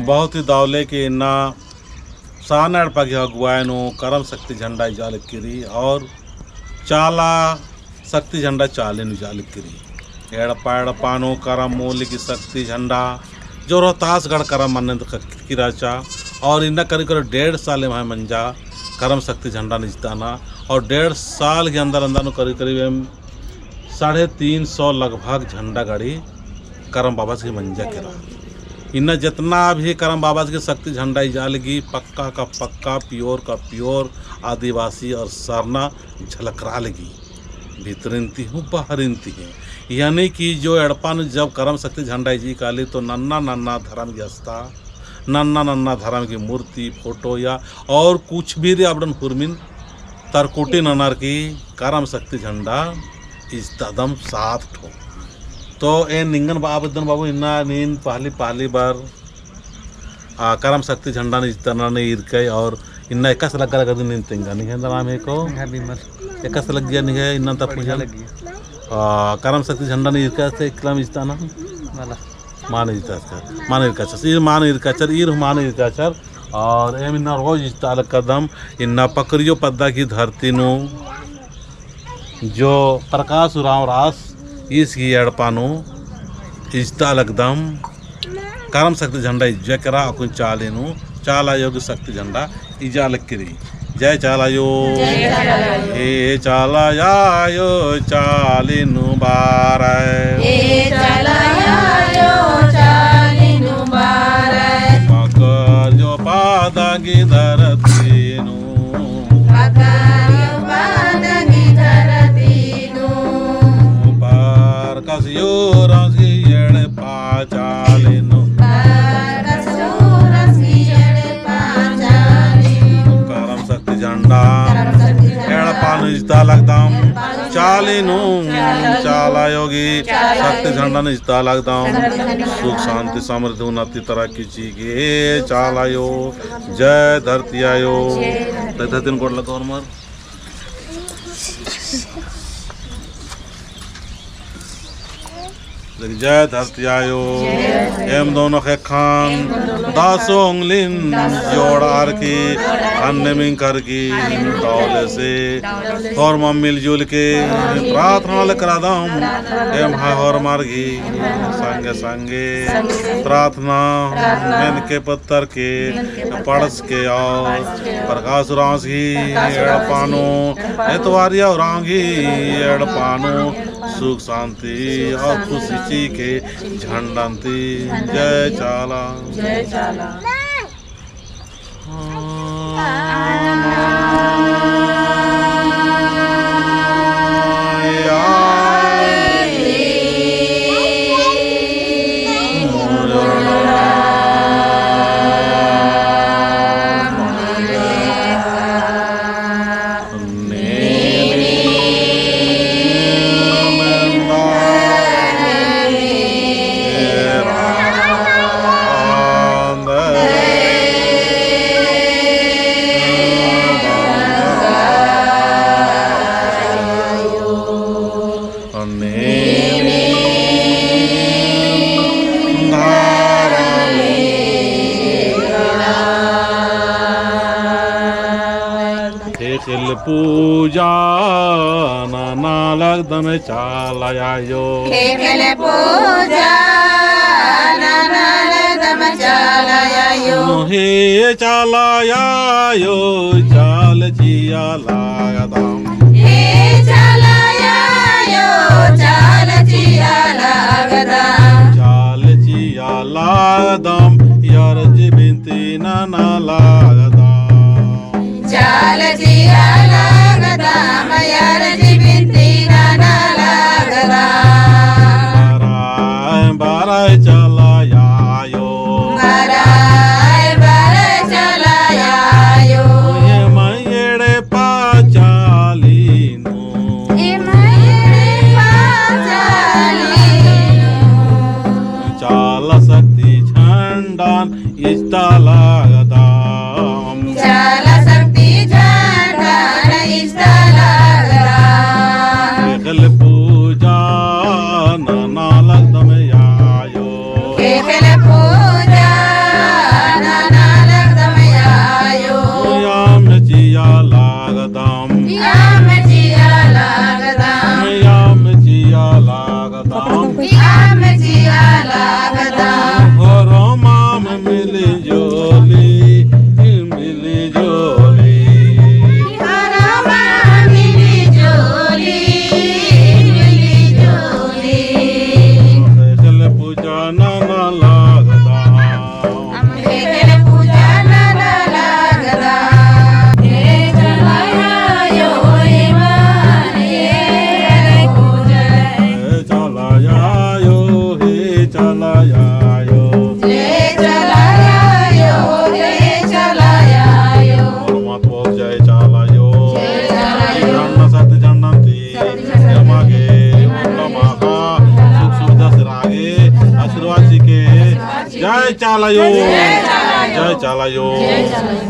बहुत ही दावले के इन्ना साना अड़पागी अगुवायनो करम शक्ति झंडा इजालक्किरी और चाला शक्ति झंडा चाले इजालक्किरी एड़पा एड़पानो करम मूल्य की शक्ति झंडा जो रोहतासगढ़ करम मन किराचा और इन्ना करीब करीब 1.5 साल में मंजा करम शक्ति झंडा निजताना और 1.5 साल के अंदर अंदर करीब करीब 350 लगभग झंडा गाड़ी करम बाबा की मंजा करा इन्ना जितना भी करम बाबा की शक्ति झंडा इजालगी पक्का का पक्का प्योर का प्योर आदिवासी और सरना झलकरा लगी भीतरिनती हूँ बाहरिनती है यानी कि जो एड़पान जब करम शक्ति झंडा इजी काली तो नन्ना नन्ना धर्म की आस्था नन्ना नन्ना धर्म की मूर्ति फोटो या और कुछ भी रे अपडन हुरमिन तरकुटी ननर की करम शक्ति झंडा इस ददम 7 ठो तो ए निंगन बाबदन बाबू इन्ना नीन पहली बार करम शक्ति झंडा ने इतना ने इरके और इन्ना एकस लग कर दिन तिंगा नहीं है नाम है को एकस लग गया नहीं है इन्ना तक पूजा लगी करम शक्ति झंडा ने इरका से इकलाम इस्ताना वाला मान इरकाचर और एम इन्ना रोज इस्ताल कदम इन्ना पकड़ियो पद्दा की धरती नु जो प्रकाश राव रास इसकी एड़पानो इस्ता लगदम करम शक्ति झंडा इज्जा करा अकुन चालेनु चाला योग शक्ति झंडा इजा लक्किरी जय चालायो हे चालायो चालिनु बारै हे चालायो चालिनु बारै मकर जो पादागी धरतीनु पकड़ियो पादगी धरतीनु पार कसियो रसी एड़ पाचालिनु झंडा एड़पानु इस्ता लगदाम चालिनु चाला योगी शक्ति झंडा ने इस्ता लगदाम सुख शांति समृद्धि उन्नति तरह की चीज़ चालायो जय धरती आयो धरती कोट लगा और मर जय धरती आयो एम दोनों के खान 10 उंगलिन जोड़ार की अन्य मिंग कर की दौले से और मम मिलजुल के प्रार्थना करा दाम एम और मार्गी संगे संगे प्रार्थना मेन के पत्थर के पड़स के और प्रकाश रास की एड़पानो एतवारिया रांगी एड़पानो सुख शांति और खुशी के झंडांती जय चाला जय चाला पूजा नाना लगदम चालायो केले पूजा नाना लगदम चालायो हे चालायो चाल जिया लागदम हे चालायो चाल जिया लागदम चाल जिया लागदम यार जी बिनती नाना लागदम चाल जिया लागदम यार जी बिनती नाना लागदम बाराय चलायायो बाराय चलायायो ये मयेड़े पाचालीनो ये मयेड़े पाचालीनो चाला शक्ति झंडान इस्ता लागदाम चाला शक्ति झंडान इस्ता लागदाम केल पूजा नाना लगदम यायो केल पूजा चालायो जय चालायो